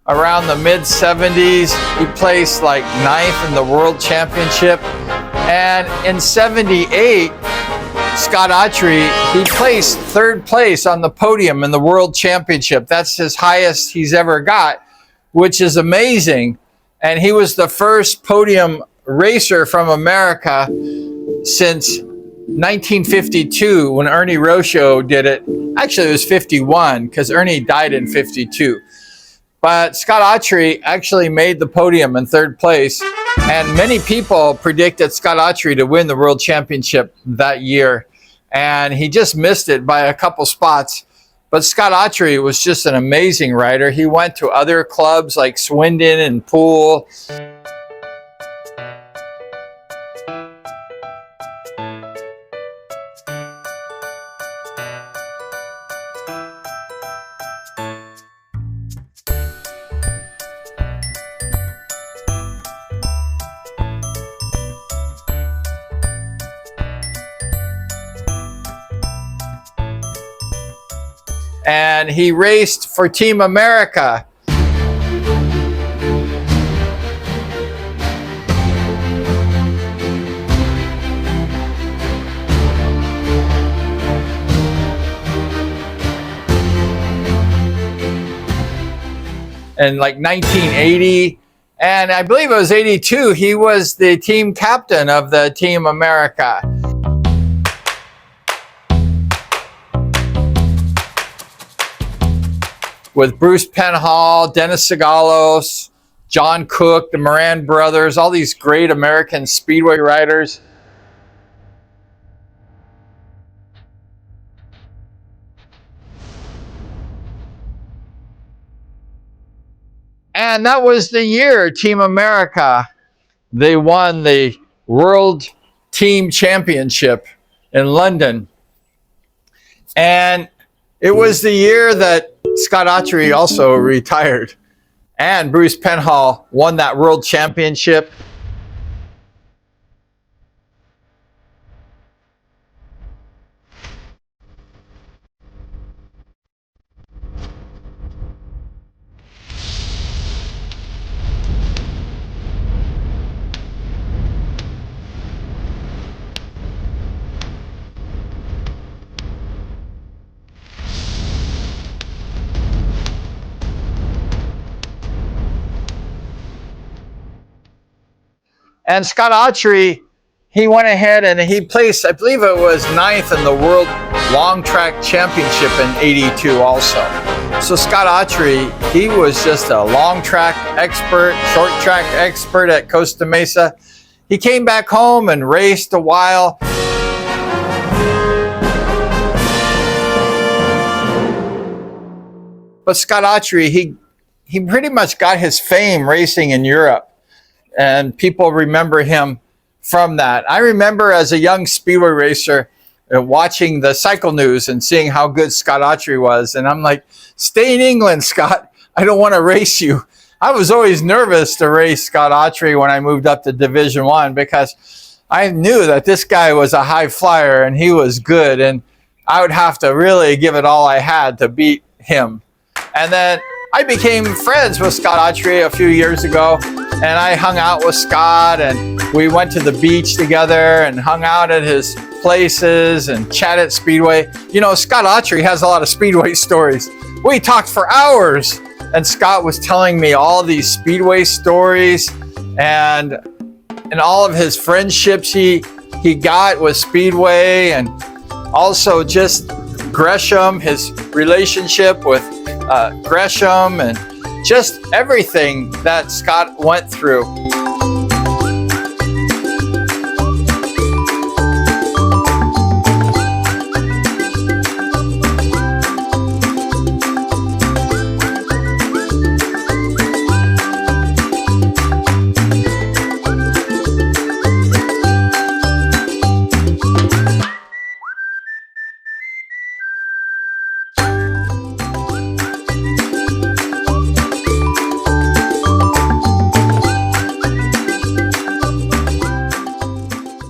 around the mid-70s. He placed like 9th in the World Championship. And in 78, Scott Autrey, he placed 3rd place on the podium in the World Championship. That's his highest he's ever got, which is amazing. And he was the first podium racer from America since 1952 when Ernie Rocho did it. Actually, it was 51 because Ernie died in 52. But Scott Autrey actually made the podium in 3rd place. And many people predicted Scott Autrey to win the World Championship that year. And he just missed it by a couple spots. But Scott Autrey was just an amazing rider. He went to other clubs like Swindon and Poole. And he raced for Team America. In like 1980, and I believe it was 82, he was the team captain of the Team America. With Bruce Penhall, Dennis Sigalos, John Cook, the Moran brothers, all these great American Speedway riders. And that was the year Team America, they won the World Team Championship in London. And it was the year that Scott Autrey also retired, and Bruce Penhall won that World Championship. And Scott Autrey, he went ahead and he placed, I believe it was 9th in the World Long Track Championship in 82 also. So Scott Autrey, he was just a long track expert, short track expert at Costa Mesa. He came back home and raced a while. But Scott Autrey, he pretty much got his fame racing in Europe. And people remember him from that. I remember as a young Speedway racer watching the Cycle News and seeing how good Scott Autrey was. And I'm like, stay in England, Scott. I don't want to race you. I was always nervous to race Scott Autrey when I moved up to Division I because I knew that this guy was a high flyer and he was good. And I would have to really give it all I had to beat him. And then I became friends with Scott Autrey a few years ago. And I hung out with Scott and we went to the beach together and hung out at his places and chatted Speedway. You know, Scott Autrey has a lot of Speedway stories. We talked for hours and Scott was telling me all these Speedway stories and all of his friendships he got with Speedway, and also just Gresham, his relationship with Gresham, and just everything that Scott went through.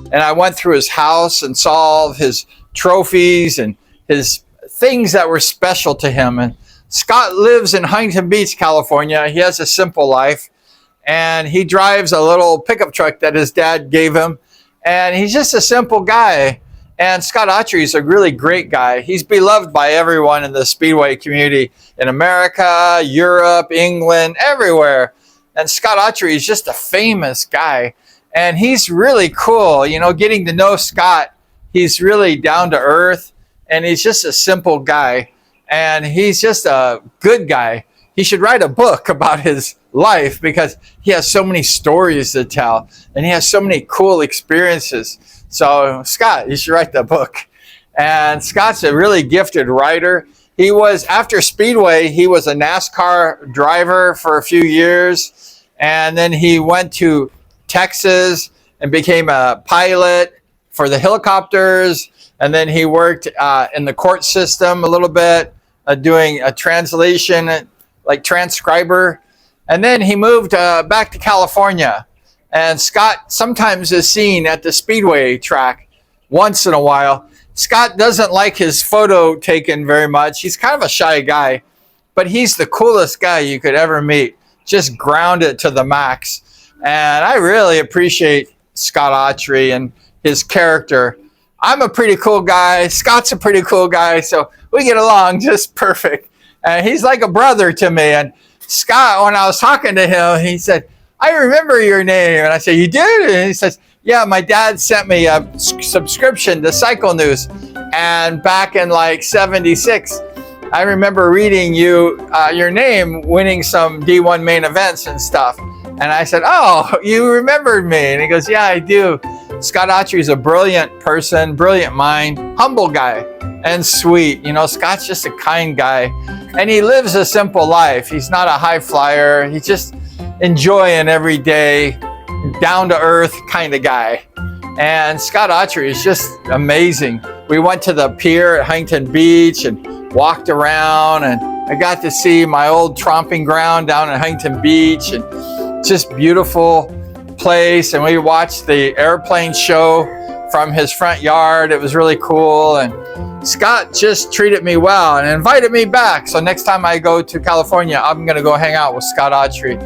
And I went through his house and saw all of his trophies and his things that were special to him. And Scott lives in Huntington Beach, California. He has a simple life, and he drives a little pickup truck that his dad gave him, and he's just a simple guy. And Scott Autrey is a really great guy. He's beloved by everyone in the Speedway community in America, Europe, England, everywhere. And Scott Autrey is just a famous guy. And he's really cool. You know, getting to know Scott, he's really down to earth. And he's just a simple guy. And he's just a good guy. He should write a book about his life because he has so many stories to tell. And he has so many cool experiences. So, Scott, you should write the book. And Scott's a really gifted writer. He was, after Speedway, he was a NASCAR driver for a few years. And then he went to Texas and became a pilot for the helicopters. And then he worked in the court system a little bit, doing a translation, like transcriber. And then he moved back to California. And Scott sometimes is seen at the Speedway track once in a while. Scott doesn't like his photo taken very much. He's kind of a shy guy, but he's the coolest guy you could ever meet. Just grounded to the max. And I really appreciate Scott Autrey and his character. I'm a pretty cool guy. Scott's a pretty cool guy. So we get along just perfect. And he's like a brother to me. And Scott, when I was talking to him, he said, "I remember your name." And I said, "You did?" And he says, "Yeah, my dad sent me a subscription to Cycle News. And back in like 76, I remember reading your name winning some D1 main events and stuff." And I said, "Oh, you remembered me?" And he goes, "Yeah, I do." Scott Autrey is a brilliant person, brilliant mind, humble guy, and sweet. You know, Scott's just a kind guy. And he lives a simple life. He's not a high flyer. He's just enjoying every day, down to earth kind of guy. And Scott Autrey is just amazing. We went to the pier at Huntington Beach and walked around, and I got to see my old tromping ground down at Huntington Beach, and just beautiful place. And we watched the airplane show from his front yard. It was really cool. And Scott just treated me well and invited me back. So next time I go to California, I'm going to go hang out with Scott Autrey.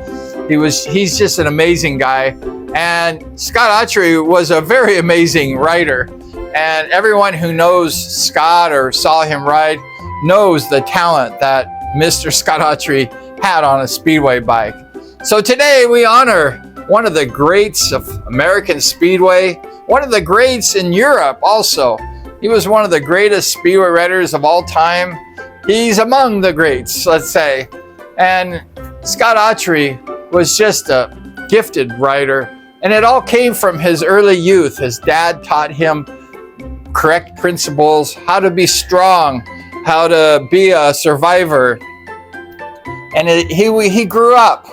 He's just an amazing guy. And Scott Autrey was a very amazing writer. And everyone who knows Scott or saw him ride knows the talent that Mr. Scott Autrey had on a Speedway bike. So today we honor one of the greats of American Speedway, one of the greats in Europe also. He was one of the greatest Speedway riders of all time. He's among the greats, let's say. And Scott Autrey was just a gifted rider. And it all came from his early youth. His dad taught him correct principles, how to be strong, how to be a survivor. And he grew up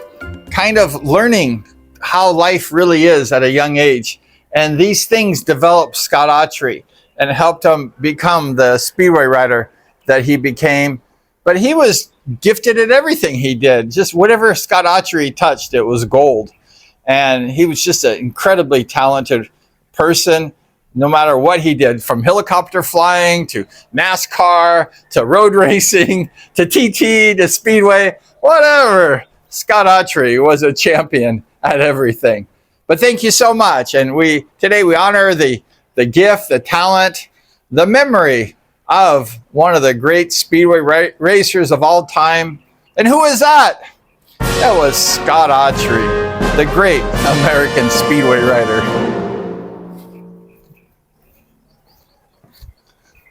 kind of learning how life really is at a young age. And these things developed Scott Autrey and helped him become the Speedway rider that he became. But he was gifted at everything he did. Just whatever Scott Autrey touched, it was gold. And he was just an incredibly talented person, no matter what he did, from helicopter flying to NASCAR to road racing to TT to Speedway, whatever. Scott Autrey was a champion at everything. But thank you so much. And today we honor the gift, the talent, the memory of one of the great Speedway racers of all time. And who is that? That was Scott Autrey, the great American Speedway rider.